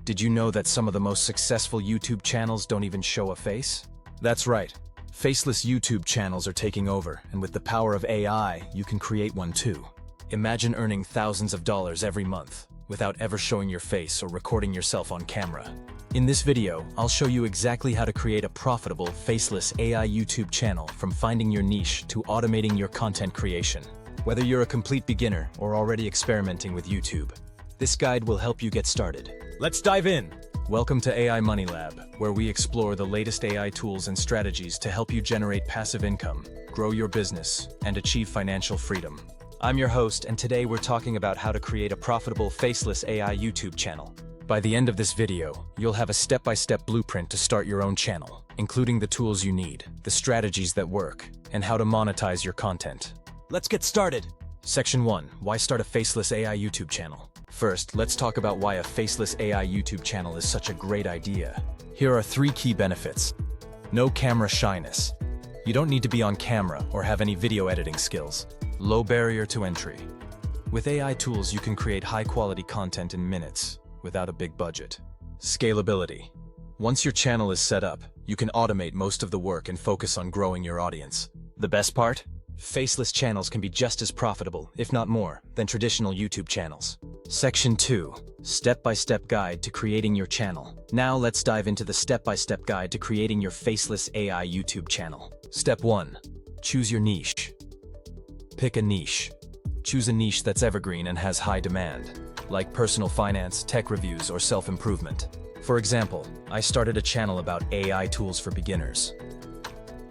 Did you know that some of the most successful YouTube channels don't even show a face? That's right. Faceless YouTube channels are taking over, and with the power of AI, you can create one too. Imagine earning thousands of dollars every month without ever showing your face or recording yourself on camera. In this video, I'll show you exactly how to create a profitable, faceless AI YouTube channel, from finding your niche to automating your content creation. Whether you're a complete beginner or already experimenting with YouTube, this guide will help you get started. Let's dive in! Welcome to AI Money Lab, where we explore the latest AI tools and strategies to help you generate passive income, grow your business, and achieve financial freedom. I'm your host, and today we're talking about how to create a profitable, faceless AI YouTube channel. By the end of this video, you'll have a step-by-step blueprint to start your own channel, including the tools you need, the strategies that work, and how to monetize your content. Let's get started! Section 1. Why start a faceless AI YouTube channel? First, let's talk about why a faceless AI YouTube channel is such a great idea. Here are 3 key benefits. No camera shyness. You don't need to be on camera or have any video editing skills. Low barrier to entry. With AI tools, you can create high-quality content in minutes without a big budget. Scalability. Once your channel is set up, you can automate most of the work and focus on growing your audience. The best part? Faceless channels can be just as profitable, if not more, than traditional YouTube channels. Section 2. Step-by-step guide to creating your channel. Now let's dive into the step-by-step guide to creating your faceless AI YouTube channel. Step 1. Choose your niche. Pick a niche. Choose a niche that's evergreen and has high demand, like personal finance, tech reviews, or self-improvement. For example, I started a channel about AI tools for beginners.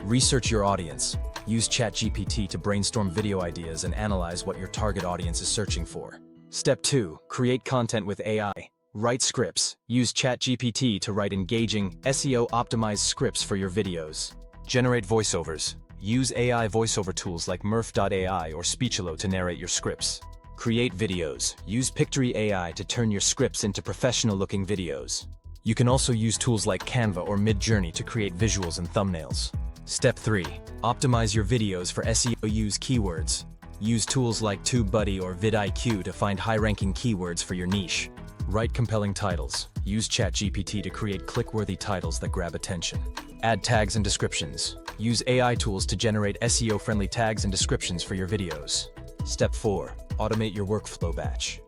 Research your audience. Use ChatGPT to brainstorm video ideas and analyze what your target audience is searching for. Step 2. Create content with AI. Write scripts. Use ChatGPT to write engaging, SEO-optimized scripts for your videos. Generate voiceovers. Use AI voiceover tools like Murf.ai or Speechelo to narrate your scripts. Create videos. Use Pictory AI to turn your scripts into professional-looking videos. You can also use tools like Canva or Midjourney to create visuals and thumbnails. Step 3. Optimize your videos for SEO. Use keywords. Use tools like TubeBuddy or vidIQ to find high-ranking keywords for your niche. Write compelling titles. Use ChatGPT to create click-worthy titles that grab attention. Add tags and descriptions. Use AI tools to generate SEO-friendly tags and descriptions for your videos. Step 4. Automate your workflow batch.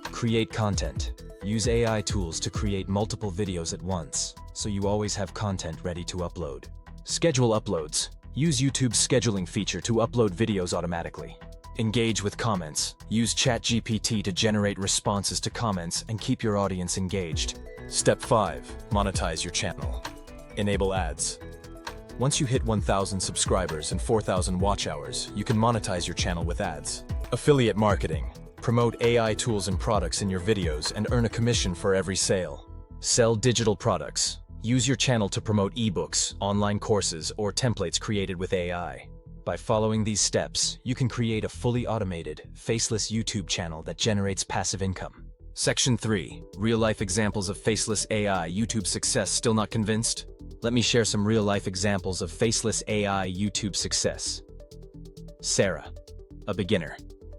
Create content. Use AI tools to create multiple videos at once, so you always have content ready to upload. Schedule uploads. Use YouTube's scheduling feature to upload videos automatically. Engage with comments. Use ChatGPT to generate responses to comments and keep your audience engaged. Step 5. Monetize your channel. Enable ads. Once you hit 1,000 subscribers and 4,000 watch hours, you can monetize your channel with ads. Affiliate marketing. Promote AI tools and products in your videos and earn a commission for every sale. Sell digital products. Use your channel to promote ebooks, online courses, or templates created with AI. By following these steps, you can create a fully automated, faceless YouTube channel that generates passive income. Section 3. Real-life examples of faceless AI YouTube success. Still not convinced? Let me share some real-life examples of faceless AI YouTube success. Sarah, a beginner.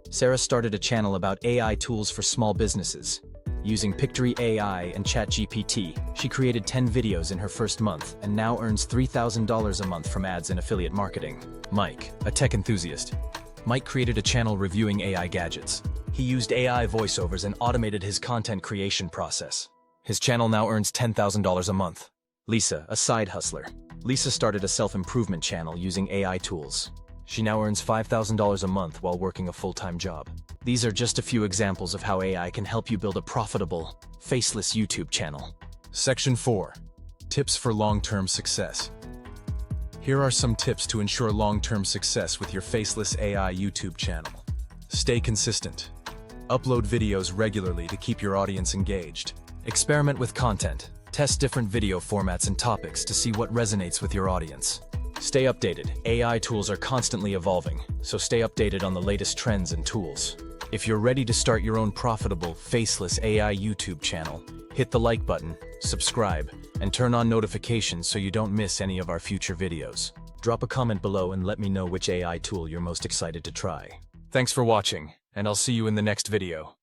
Sarah started a channel about AI tools for small businesses. Using Pictory AI and ChatGPT, she created 10 videos in her first month and now earns $3,000 a month from ads and affiliate marketing. Mike, a tech enthusiast. Mike created a channel reviewing AI gadgets. He used AI voiceovers and automated his content creation process. His channel now earns $10,000 a month. Lisa, a side hustler. Lisa started a self-improvement channel using AI tools. She now earns $5,000 a month while working a full-time job. These are just a few examples of how AI can help you build a profitable, faceless YouTube channel. Section 4. Tips for long-term success. Here are some tips to ensure long-term success with your faceless AI YouTube channel. Stay consistent. Upload videos regularly to keep your audience engaged. Experiment with content. Test different video formats and topics to see what resonates with your audience. Stay updated. AI tools are constantly evolving, so stay updated on the latest trends and tools. If you're ready to start your own profitable, faceless AI YouTube channel, hit the like button, subscribe, and turn on notifications so you don't miss any of our future videos. Drop a comment below and let me know which AI tool you're most excited to try. Thanks for watching, and I'll see you in the next video.